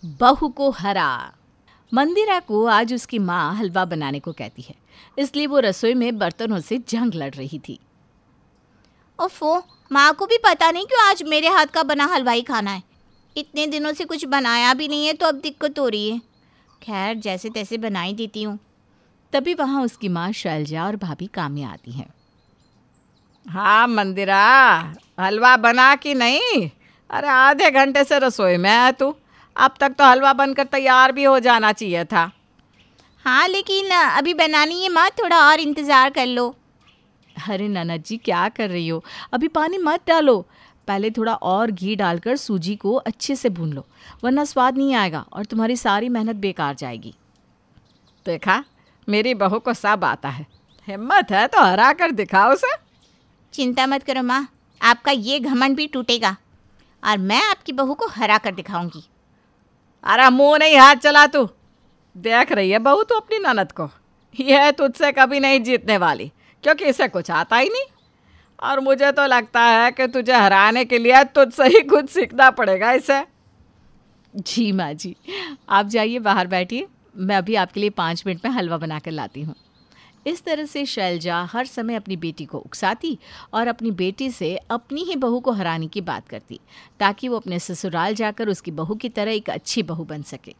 बहू को हरा। मंदिरा को आज उसकी माँ हलवा बनाने को कहती है, इसलिए वो रसोई में बर्तनों से जंग लड़ रही थी। ओफो, माँ को भी पता नहीं क्यों आज मेरे हाथ का बना हलवा ही खाना है। इतने दिनों से कुछ बनाया भी नहीं है तो अब दिक्कत हो रही है। खैर, जैसे तैसे बना ही देती हूँ। तभी वहाँ उसकी माँ शैलजा और भाभी काम्या आती हैं। हाँ मंदिरा, हलवा बना कि नहीं? अरे आधे घंटे से रसोई में है तू। अब तक तो हलवा बनकर तैयार भी हो जाना चाहिए था। हाँ, लेकिन अभी बनानी है माँ, थोड़ा और इंतज़ार कर लो। अरे ननद जी, क्या कर रही हो? अभी पानी मत डालो, पहले थोड़ा और घी डालकर सूजी को अच्छे से भून लो, वरना स्वाद नहीं आएगा और तुम्हारी सारी मेहनत बेकार जाएगी। देखा, मेरी बहू को सब आता है। हिम्मत है तो हरा कर दिखाओ उसे। चिंता मत करो माँ, आपका ये घमंड भी टूटेगा और मैं आपकी बहू को हरा कर दिखाऊंगी। अरे मुंह नहीं हाथ चला तू। देख रही है बहू तो अपनी ननद को, यह तुझसे कभी नहीं जीतने वाली, क्योंकि इसे कुछ आता ही नहीं। और मुझे तो लगता है कि तुझे हराने के लिए तुझसे ही कुछ सीखना पड़ेगा इसे। जी माँ जी, आप जाइए बाहर बैठिए, मैं अभी आपके लिए 5 मिनट में हलवा बना कर लाती हूँ। इस तरह से शैलजा हर समय अपनी बेटी को उकसाती और अपनी बेटी से अपनी ही बहू को हराने की बात करती, ताकि वो अपने ससुराल जाकर उसकी बहू की तरह एक अच्छी बहू बन सके।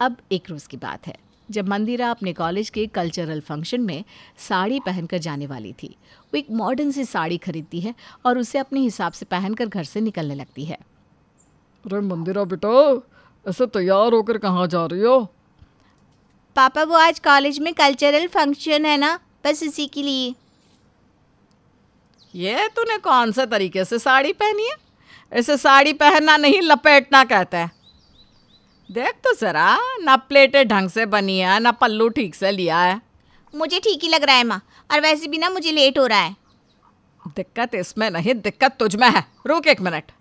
अब एक रोज़ की बात है, जब मंदिरा अपने कॉलेज के कल्चरल फंक्शन में साड़ी पहनकर जाने वाली थी। वो एक मॉडर्न सी साड़ी खरीदती है और उसे अपने हिसाब से पहनकर घर से निकलने लगती है। अरे मंदिरा बेटा, ऐसे तैयार होकर कहाँ जा रही हो? पापा, वो आज कॉलेज में कल्चरल फंक्शन है ना, बस इसी के लिए। ये तूने कौन से तरीके से साड़ी पहनी है? इसे साड़ी पहनना नहीं, लपेटना कहते हैं। देख तो जरा, ना प्लेटें ढंग से बनी है, ना पल्लू ठीक से लिया है। मुझे ठीक ही लग रहा है माँ, और वैसे भी ना मुझे लेट हो रहा है। दिक्कत इसमें नहीं, दिक्कत तुझ में है। रुक 1 मिनट।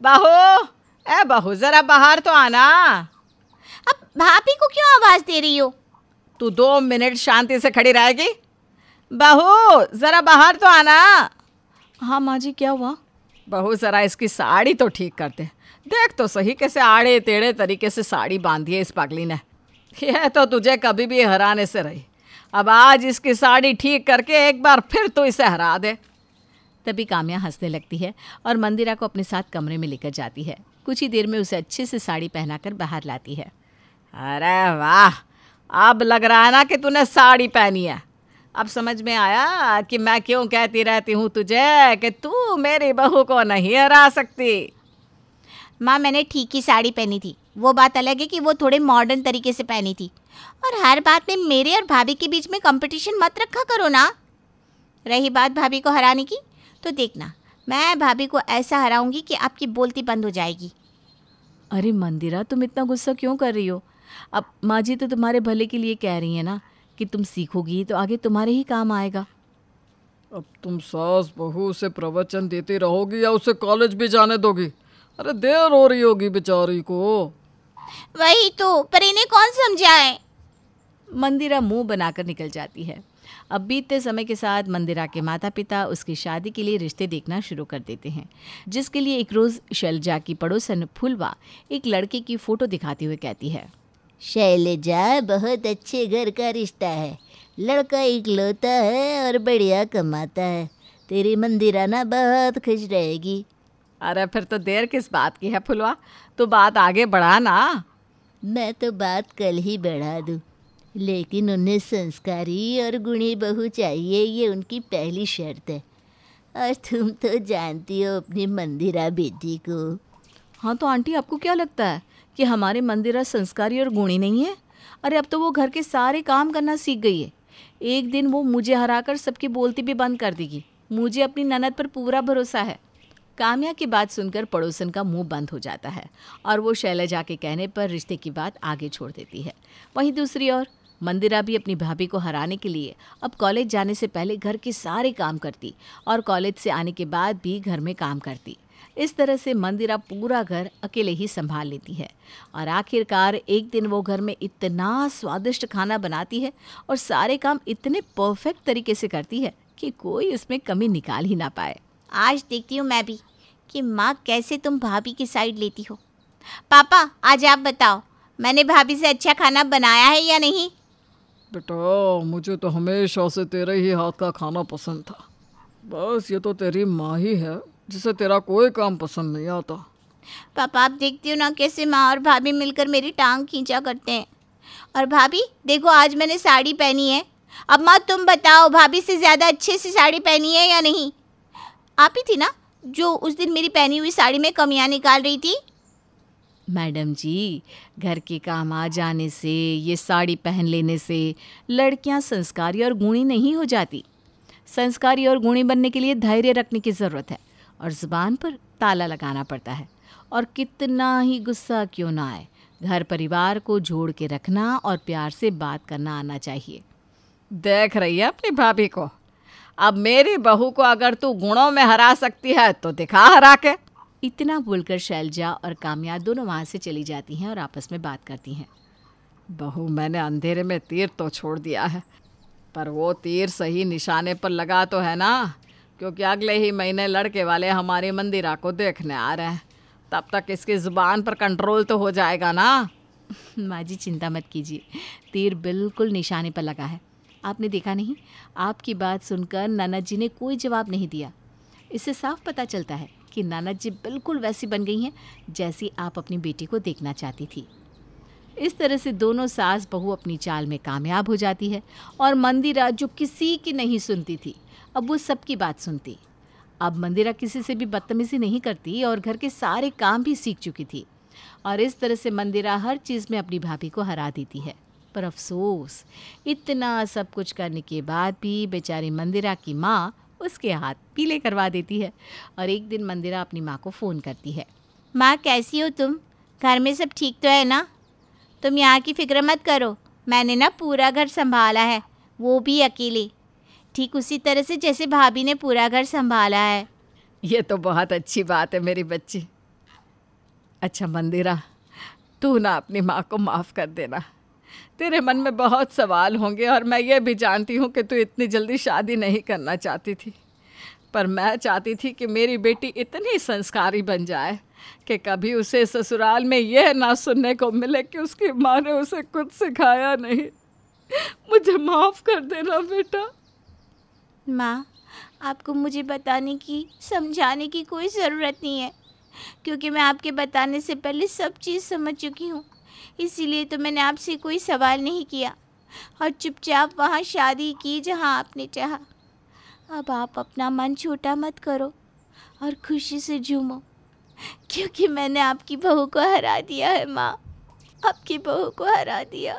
बहू, ए बहू, जरा बाहर तो आना। अब भाभी को क्यों आवाज़ दे रही हो? तू 2 मिनट शांति से खड़ी रहेगी? बहू, जरा बाहर तो आना। हाँ माँ जी, क्या हुआ? बहू, जरा इसकी साड़ी तो ठीक कर दे। देख तो सही कैसे आड़े टेढ़े तरीके से साड़ी बांधी है इस पागली ने। यह तो तुझे कभी भी हराने से रही। अब आज इसकी साड़ी ठीक करके एक बार फिर तो इसे हरा दे। तभी काम्या हंसने लगती है और मंदिरा को अपने साथ कमरे में लेकर जाती है। कुछ ही देर में उसे अच्छे से साड़ी पहनाकर बाहर लाती है। अरे वाह, अब लग रहा है ना कि तूने साड़ी पहनी है। अब समझ में आया कि मैं क्यों कहती रहती हूँ तुझे कि तू मेरी बहू को नहीं हरा सकती। माँ, मैंने ठीक ही साड़ी पहनी थी। वो बात अलग है कि वो थोड़े मॉडर्न तरीके से पहनी थी। और हर बात में मेरे और भाभी के बीच में कंपटीशन मत रखा करो ना। रही बात भाभी को हराने की, तो देखना, मैं भाभी को ऐसा हराऊंगी कि आपकी बोलती बंद हो जाएगी। अरे मंदिरा, तुम इतना गुस्सा क्यों कर रही हो? अब माँ जी तो तुम्हारे भले के लिए कह रही है ना, कि तुम सीखोगी तो आगे तुम्हारे ही काम आएगा। अब तुम सास बहू से प्रवचन देती रहोगी या उसे कॉलेज भी जाने दोगी? अरे देर हो रही होगी बेचारी को। वही तो, पर इन्हें कौन समझाए? मंदिरा मुंह बनाकर निकल जाती है। अब बीतते समय के साथ मंदिरा के माता पिता उसकी शादी के लिए रिश्ते देखना शुरू कर देते हैं, जिसके लिए एक रोज़ शैलजा की पड़ोसन फुलवा एक लड़के की फ़ोटो दिखाते हुए कहती है, शैलजा, बहुत अच्छे घर का रिश्ता है। लड़का इकलौता है और बढ़िया कमाता है। तेरी मंदिरा ना बहुत खुश रहेगी। अरे फिर तो देर किस बात की है फुलवा, तो बात आगे बढ़ा ना। मैं तो बात कल ही बढ़ा दूँ, लेकिन उन्हें संस्कारी और गुणी बहू चाहिए, ये उनकी पहली शर्त है। और तुम तो जानती हो अपनी मंदिरा बेटी को। हाँ तो आंटी, आपको क्या लगता है कि हमारे मंदिरा संस्कारी और गुणी नहीं है? अरे अब तो वो घर के सारे काम करना सीख गई है। एक दिन वो मुझे हराकर सबकी बोलती भी बंद कर देगी। मुझे अपनी ननद पर पूरा भरोसा है। काम्या की बात सुनकर पड़ोसन का मुंह बंद हो जाता है और वो शैलजा के कहने पर रिश्ते की बात आगे छोड़ देती है। वहीं दूसरी ओर मंदिरा भी अपनी भाभी को हराने के लिए अब कॉलेज जाने से पहले घर के सारे काम करती और कॉलेज से आने के बाद भी घर में काम करती। इस तरह से मंदिरा पूरा घर अकेले ही संभाल लेती है और आखिरकार एक दिन वो घर में इतना स्वादिष्ट खाना बनाती है और सारे काम इतने परफेक्ट तरीके से करती है कि कोई उसमें कमी निकाल ही ना पाए। आज देखती हूँ मैं भी कि माँ कैसे तुम भाभी की साइड लेती हो। पापा आज आप बताओ, मैंने भाभी से अच्छा खाना बनाया है या नहीं? बेटा मुझे तो हमेशा से तेरे ही हाथ का खाना पसंद था। बस ये तो तेरी माँ ही है जिसे तेरा कोई काम पसंद नहीं आता। पापा आप देखती हो ना कैसे माँ और भाभी मिलकर मेरी टांग खींचा करते हैं। और भाभी देखो आज मैंने साड़ी पहनी है। अब माँ तुम बताओ, भाभी से ज़्यादा अच्छे से साड़ी पहनी है या नहीं? आप ही थी ना जो उस दिन मेरी पहनी हुई साड़ी में कमियां निकाल रही थी? मैडम जी, घर के काम आ जाने से, ये साड़ी पहन लेने से लड़कियां संस्कारी और गुणी नहीं हो जाती। संस्कारी और गुणी बनने के लिए धैर्य रखने की ज़रूरत है और ज़ुबान पर ताला लगाना पड़ता है। और कितना ही गुस्सा क्यों ना आए, घर परिवार को जोड़ के रखना और प्यार से बात करना आना चाहिए। देख रही है अपनी भाभी को। अब मेरी बहू को अगर तू गुणों में हरा सकती है तो दिखा हरा के। इतना बोलकर शैलजा और काम्या दोनों वहाँ से चली जाती हैं और आपस में बात करती हैं। बहू मैंने अंधेरे में तीर तो छोड़ दिया है, पर वो तीर सही निशाने पर लगा तो है ना, क्योंकि अगले ही महीने लड़के वाले हमारी मंदिरा को देखने आ रहे हैं। तब तक इसकी ज़ुबान पर कंट्रोल तो हो जाएगा ना। माँ जी चिंता मत कीजिए, तीर बिल्कुल निशाने पर लगा है। आपने देखा नहीं, आपकी बात सुनकर ननद जी ने कोई जवाब नहीं दिया। इससे साफ पता चलता है कि ननद जी बिल्कुल वैसी बन गई हैं जैसी आप अपनी बेटी को देखना चाहती थी। इस तरह से दोनों सास बहू अपनी चाल में कामयाब हो जाती है और मंदिरा जो किसी की नहीं सुनती थी अब वो सबकी बात सुनती। अब मंदिरा किसी से भी बदतमीजी नहीं करती और घर के सारे काम भी सीख चुकी थी और इस तरह से मंदिरा हर चीज़ में अपनी भाभी को हरा देती है। पर अफसोस, इतना सब कुछ करने के बाद भी बेचारी मंदिरा की माँ उसके हाथ पीले करवा देती है। और एक दिन मंदिरा अपनी माँ को फ़ोन करती है। माँ कैसी हो तुम? घर में सब ठीक तो है ना? तुम यहाँ की फिक्र मत करो, मैंने ना पूरा घर संभाला है, वो भी अकेले, ठीक उसी तरह से जैसे भाभी ने पूरा घर संभाला है। ये तो बहुत अच्छी बात है मेरी बच्ची। अच्छा मंदिरा, तू ना अपनी माँ को माफ़ कर देना। तेरे मन में बहुत सवाल होंगे और मैं ये भी जानती हूँ कि तू इतनी जल्दी शादी नहीं करना चाहती थी, पर मैं चाहती थी कि मेरी बेटी इतनी संस्कारी बन जाए कि कभी उसे ससुराल में यह ना सुनने को मिले कि उसकी माँ ने उसे कुछ सिखाया नहीं। मुझे माफ़ कर देना बेटा। माँ आपको मुझे बताने की, समझाने की कोई ज़रूरत नहीं है, क्योंकि मैं आपके बताने से पहले सब चीज़ समझ चुकी हूँ। इसीलिए तो मैंने आपसे कोई सवाल नहीं किया और चुपचाप वहाँ शादी की जहाँ आपने चाहा। अब आप अपना मन छोटा मत करो और खुशी से झूमो, क्योंकि मैंने आपकी बहू को हरा दिया है माँ, आपकी बहू को हरा दिया।